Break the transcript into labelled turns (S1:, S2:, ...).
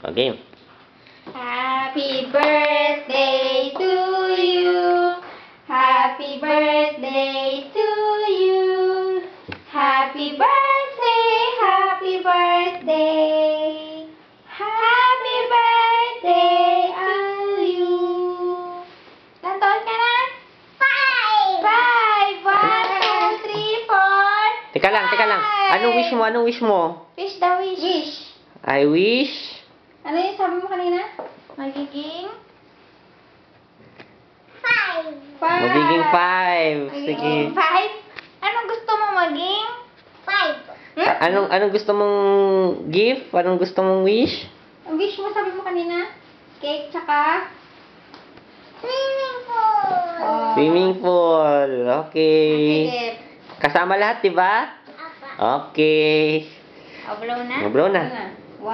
S1: Okay.
S2: Happy birthday to you. Happy birthday to you. Happy birthday, happy birthday. Happy birthday to you. Ilan taon ka na? 5! 1, 2, 3, 4.
S1: Teka lang. Anong wish mo? Anong wish mo?
S2: Wish the wish.
S1: I wish...
S2: Ano yung sabi mo kanina? Magiging? 5.
S1: Magiging 5. Sige.
S2: 5? Anong gusto mo maging? 5.
S1: Anong gusto mong gift? Anong gusto mong wish?
S2: Ang wish mo, sabi mo kanina? Cake, tsaka? Swimming pool. Oh.
S1: Swimming pool. Okay.
S2: Sige.
S1: Kasama lahat, di ba? Okay.
S2: Oh, blow na?
S1: Blow na.
S2: 1,